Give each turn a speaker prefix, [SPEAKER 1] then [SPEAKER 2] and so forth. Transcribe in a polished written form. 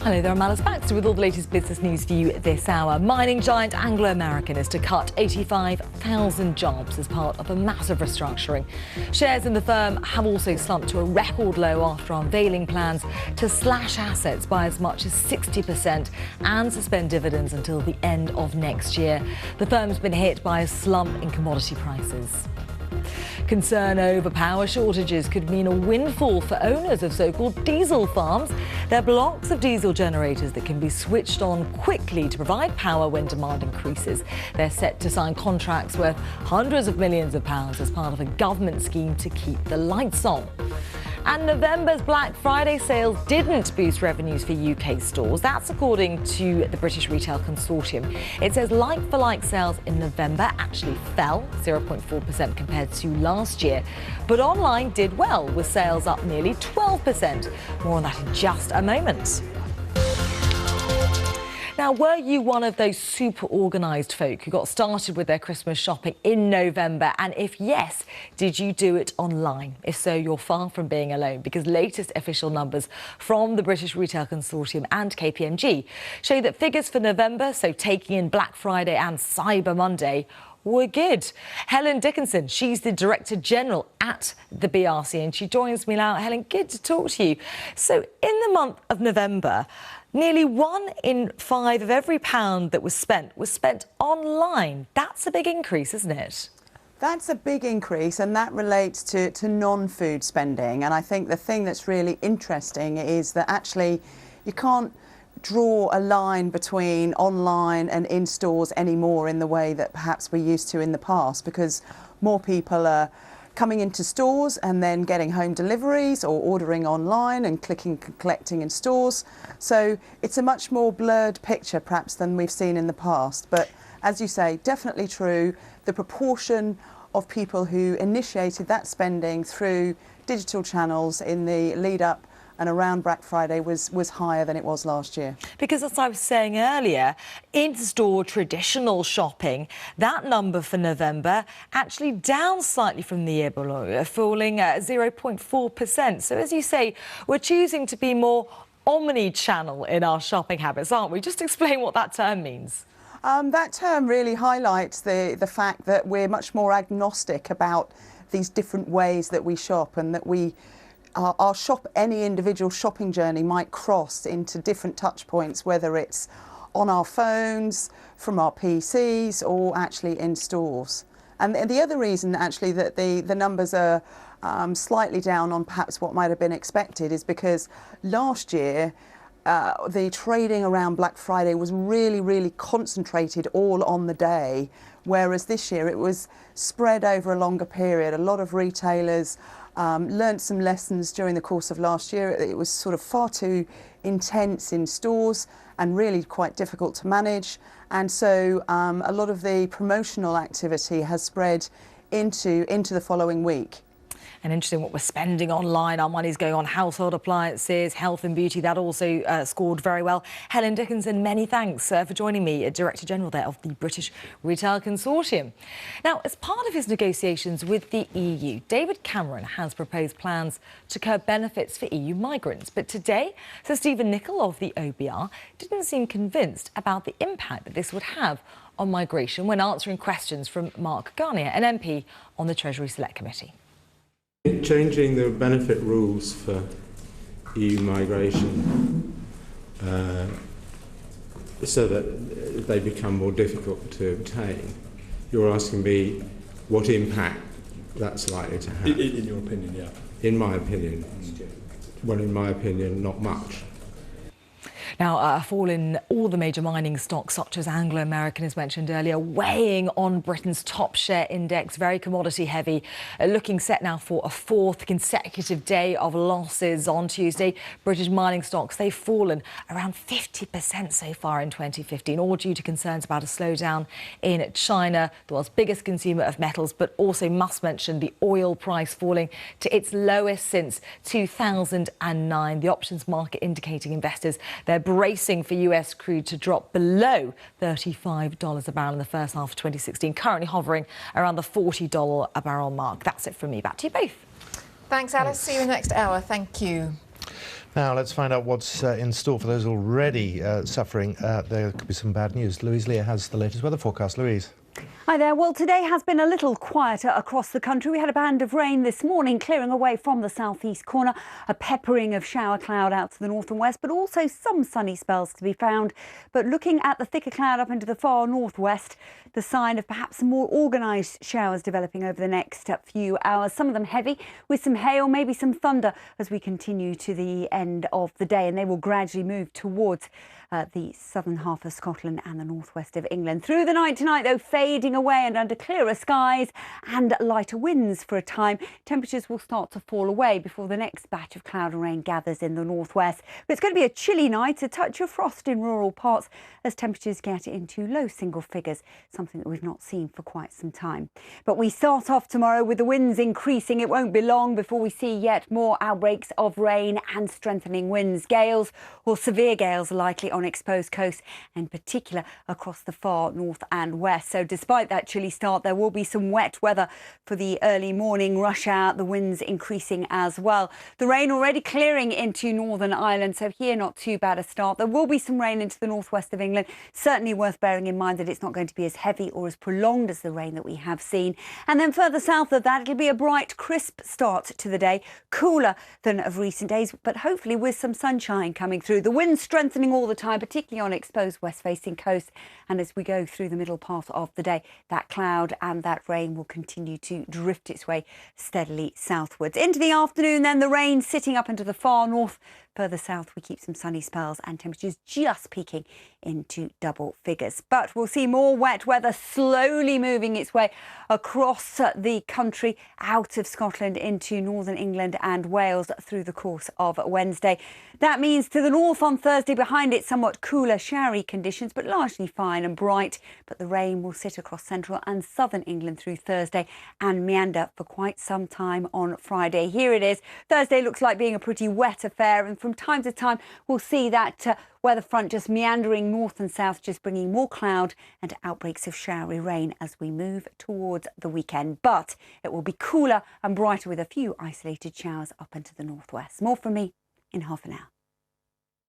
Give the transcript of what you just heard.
[SPEAKER 1] Hello there, I'm Alice Baxter with all the latest business news for you this hour. Mining giant Anglo-American is to cut 85,000 jobs as part of a massive restructuring. Shares in the firm have also slumped to a record low after unveiling plans to slash assets by as much as 60% and suspend dividends until the end of next year. The firm's been hit by a slump in commodity prices. Concern over power shortages could mean a windfall for owners of so-called diesel farms. They're blocks of diesel generators that can be switched on quickly to provide power when demand increases. They're set to sign contracts worth hundreds of millions of pounds as part of a government scheme to keep the lights on. And November's Black Friday sales didn't boost revenues for UK stores. That's according to the British Retail Consortium. It says like-for-like sales in November actually fell 0.4% compared to last year. But online did well, with sales up nearly 12%. More on that in just a moment. Now, were you one of those super organised folk who got started with their Christmas shopping in November? And if yes, did you do it online? If so, you're far from being alone, because latest official numbers from the British Retail Consortium and KPMG show that figures for November, so taking in Black Friday and Cyber Monday, were good. Helen Dickinson, she's the Director General at the BRC, and she joins me now. Helen, good to talk to you. So in the month of November, nearly 1 in 5 of every pound that was spent online. That's a big increase, isn't it?
[SPEAKER 2] That's a big increase, and that relates to non-food spending. And I think the thing that's really interesting is that actually you can't draw a line between online and in stores anymore in the way that perhaps we used to in the past, because more people are coming into stores and then getting home deliveries or ordering online and clicking and collecting in stores. So it's a much more blurred picture perhaps than we've seen in the past. But as you say, definitely true. The proportion of people who initiated that spending through digital channels in the lead up and around Black Friday was higher than it was last year.
[SPEAKER 1] Because as I was saying earlier, in-store traditional shopping, that number for November actually down slightly from the year below, falling 0.4%. So as you say, we're choosing to be more omni-channel in our shopping habits, aren't we? Just explain what that term means.
[SPEAKER 2] That term really highlights the fact that we're much more agnostic about these different ways that we shop, and that any individual shopping journey might cross into different touch points, whether it's on our phones, from our PCs, or actually in stores. And the other reason actually that the numbers are slightly down on perhaps what might have been expected is because last year the trading around Black Friday was really concentrated all on the day, whereas this year it was spread over a longer period. A lot of retailers learned some lessons during the course of last year. It was sort of far too intense in stores and really quite difficult to manage. And so a lot of the promotional activity has spread into the following week.
[SPEAKER 1] And interesting what we're spending online. Our money's going on household appliances, health and beauty. That also scored very well. Helen Dickinson, many thanks for joining me, Director General there of the British Retail Consortium. Now, as part of his negotiations with the EU, David Cameron has proposed plans to curb benefits for EU migrants. But today, Sir Stephen Nicol of the OBR didn't seem convinced about the impact that this would have on migration when answering questions from Mark Garnier, an MP on the Treasury Select Committee.
[SPEAKER 3] Changing the benefit rules for EU migration so that they become more difficult to obtain. You're asking me what impact that's likely to have.
[SPEAKER 4] In your opinion, yeah.
[SPEAKER 3] In my opinion. Well, in my opinion, not much.
[SPEAKER 1] Now, a fall in all the major mining stocks, such as Anglo-American, as mentioned earlier, weighing on Britain's top share index, very commodity heavy, looking set now for a 4th consecutive day of losses. On Tuesday, British mining stocks, they've fallen around 50% so far in 2015, all due to concerns about a slowdown in China, the world's biggest consumer of metals, but also must mention the oil price falling to its lowest since 2009. The options market indicating investors they're bracing for US crude to drop below $35 a barrel in the first half of 2016, currently hovering around the $40 a barrel mark. That's it from me. Back to you both.
[SPEAKER 5] Thanks, Alice. See you in the next hour. Thank you.
[SPEAKER 4] Now let's find out what's in store for those already suffering. There could be some bad news. Louise Leah has the latest weather forecast. Louise.
[SPEAKER 5] Hi there. Well, today has been a little quieter across the country. We had a band of rain this morning clearing away from the southeast corner, a peppering of shower cloud out to the north and west, but also some sunny spells to be found. But looking at the thicker cloud up into the far northwest, the sign of perhaps some more organised showers developing over the next few hours. Some of them heavy with some hail, maybe some thunder as we continue to the end of the day, and they will gradually move towards the southern half of Scotland and the northwest of England. Through the night tonight, though, fading away and under clearer skies and lighter winds for a time. Temperatures will start to fall away before the next batch of cloud and rain gathers in the northwest. But it's going to be a chilly night, a touch of frost in rural parts as temperatures get into low single figures, something that we've not seen for quite some time. But we start off tomorrow with the winds increasing. It won't be long before we see yet more outbreaks of rain and strengthening winds. Gales or severe gales are likely on exposed coasts, in particular across the far north and west. So despite that chilly start, there will be some wet weather for the early morning rush hour, the winds increasing as well. The rain already clearing into Northern Ireland, so here not too bad a start. There will be some rain into the northwest of England. Certainly worth bearing in mind that it's not going to be as heavy or as prolonged as the rain that we have seen. And then further south of that, it'll be a bright, crisp start to the day, cooler than of recent days, but hopefully with some sunshine coming through. The wind strengthening all the time, particularly on exposed west-facing coasts. And as we go through the middle part of the day, that cloud and that rain will continue to drift its way steadily southwards. Into the afternoon, then the rain sitting up into the far north. Further south, we keep some sunny spells and temperatures just peaking into double figures. But we'll see more wet weather slowly moving its way across the country, out of Scotland into northern England and Wales through the course of Wednesday. That means to the north on Thursday, behind it somewhat cooler, showery conditions, but largely fine and bright. But the rain will sit across central and southern England through Thursday and meander for quite some time on Friday. Here it is. Thursday looks like being a pretty wet affair, and from time to time we'll see that weather front just meandering north and south, just bringing more cloud and outbreaks of showery rain as we move towards the weekend. But it will be cooler and brighter with a few isolated showers up into the northwest. More from me in half an hour.